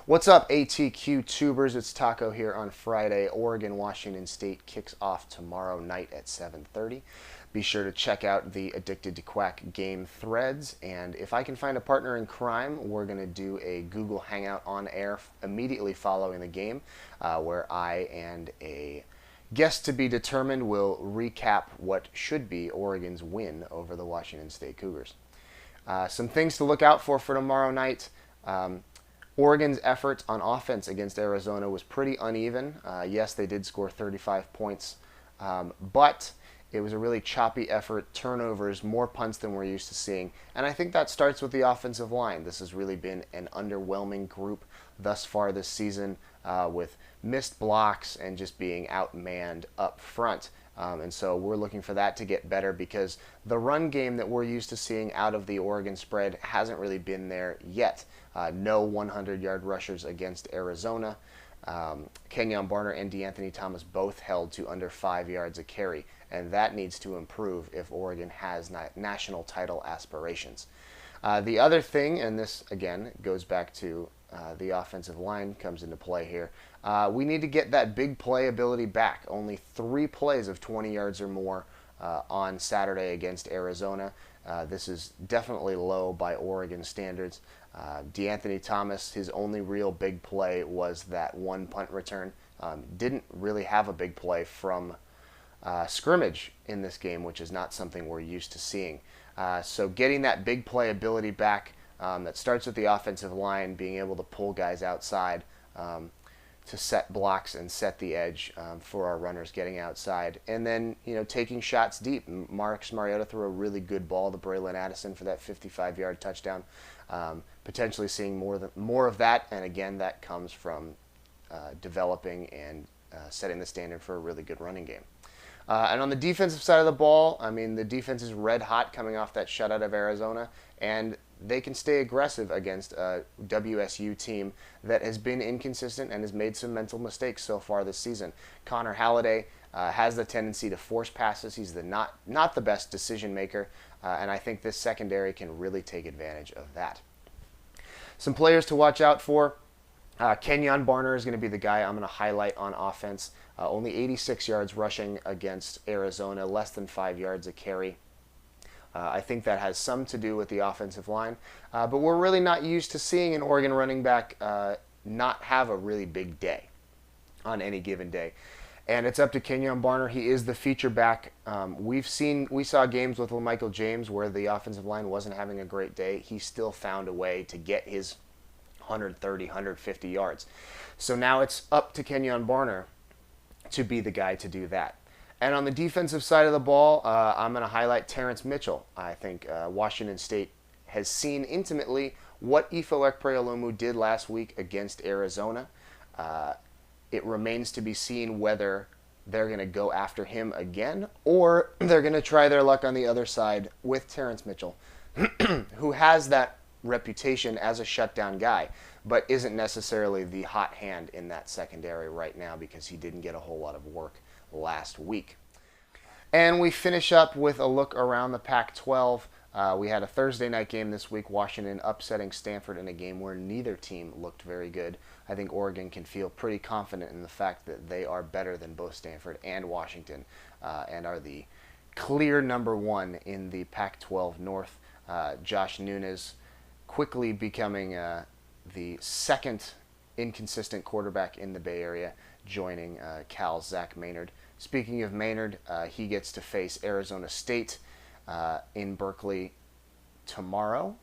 What's up, ATQ tubers? It's Taco here on Friday. Oregon-Washington State kicks off tomorrow night at 7:30. Be sure to check out the Addicted to Quack game threads, and if I can find a partner in crime, we're going to do a Google Hangout on air immediately following the game, where I and a guest to be determined will recap what should be Oregon's win over the Washington State Cougars. Some things to look out for tomorrow night. Oregon's effort on offense against Arizona was pretty uneven. Yes, they did score 35 points, but it was a really choppy effort, turnovers, more punts than we're used to seeing. And I think that starts with the offensive line. This has really been an underwhelming group thus far this season, with missed blocks and just being outmanned up front. And so we're looking for that to get better because the run game that we're used to seeing out of the Oregon spread hasn't really been there yet. No 100-yard rushers against Arizona. Kenyon Barner and DeAnthony Thomas both held to under 5 yards a carry, and that needs to improve if Oregon has national title aspirations. The other thing, and this again goes back to the offensive line comes into play here. We need to get that big play ability back. Only 3 plays of 20 yards or more on Saturday against Arizona. This is definitely low by Oregon standards. DeAnthony Thomas, his only real big play was that one punt return. Didn't really have a big play from scrimmage in this game, which is not something we're used to seeing. So getting that big play ability back, that starts with the offensive line, being able to pull guys outside to set blocks and set the edge for our runners getting outside. And then, taking shots deep. Marcus Mariota threw a really good ball to Braylon Addison for that 55-yard touchdown. Potentially seeing more of that, and again, that comes from developing and setting the standard for a really good running game. And on the defensive side of the ball, the defense is red hot coming off that shutout of Arizona, and they can stay aggressive against a WSU team that has been inconsistent and has made some mental mistakes so far this season. Connor Halliday has the tendency to force passes. He's not the best decision maker, and I think this secondary can really take advantage of that. Some players to watch out for. Kenyon Barner is going to be the guy I'm going to highlight on offense. Only 86 yards rushing against Arizona, less than 5 yards a carry. I think that has some to do with the offensive line, but we're really not used to seeing an Oregon running back not have a really big day on any given day. And it's up to Kenyon Barner. He is the feature back. We saw games with Michael James where the offensive line wasn't having a great day. He still found a way to get his 130, 150 yards. So now it's up to Kenyon Barner to be the guy to do that. And on the defensive side of the ball, I'm going to highlight Terrence Mitchell. I think Washington State has seen intimately what Ekpre-Olomu did last week against Arizona. It remains to be seen whether they're going to go after him again or they're going to try their luck on the other side with Terrence Mitchell, who has that reputation as a shutdown guy, but isn't necessarily the hot hand in that secondary right now because he didn't get a whole lot of work last week. And we finish up with a look around the Pac-12. We had a Thursday night game this week, Washington upsetting Stanford in a game where neither team looked very good. I think Oregon can feel pretty confident in the fact that they are better than both Stanford and Washington and are the clear number one in the Pac-12 North. Josh Nunez quickly becoming the second inconsistent quarterback in the Bay Area, joining Cal's Zach Maynard. Speaking of Maynard, he gets to face Arizona State in Berkeley tomorrow.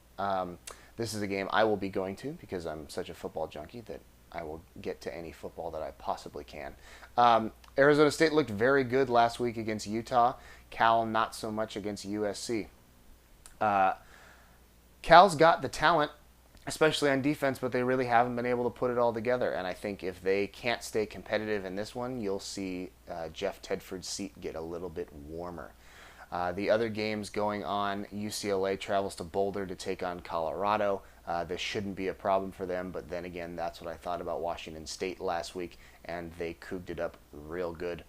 This is a game I will be going to because I'm such a football junkie that I will get to any football that I possibly can. Arizona State looked very good last week against Utah. Cal not so much against USC. Cal's got the talent, especially on defense, but they really haven't been able to put it all together. And I think if they can't stay competitive in this one, you'll see Jeff Tedford's seat get a little bit warmer. The other games going on, UCLA travels to Boulder to take on Colorado. This shouldn't be a problem for them, but then again, that's what I thought about Washington State last week, and they cooped it up real good.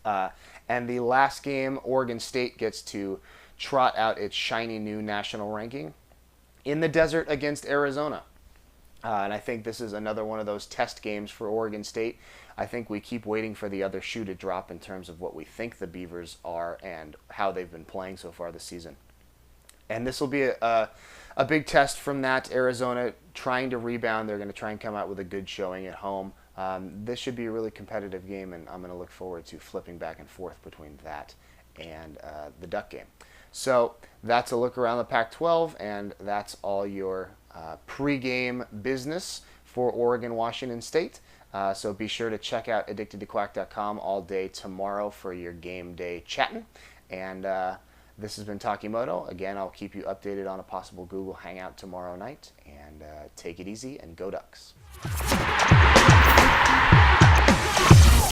And the last game, Oregon State gets to trot out its shiny new national ranking in the desert against Arizona. And I think this is another one of those test games for Oregon State. I think we keep waiting for the other shoe to drop in terms of what we think the Beavers are and how they've been playing so far this season. And this will be a big test from that. Arizona trying to rebound. They're going to try and come out with a good showing at home. This should be a really competitive game, and I'm going to look forward to flipping back and forth between that and the Duck game. So that's a look around the Pac-12, and that's all your pregame business for Oregon-Washington State. So be sure to check out addictedtoquack.com all day tomorrow for your game day chatting. And this has been Takimoto. Again, I'll keep you updated on a possible Google Hangout tomorrow night. And take it easy and go Ducks.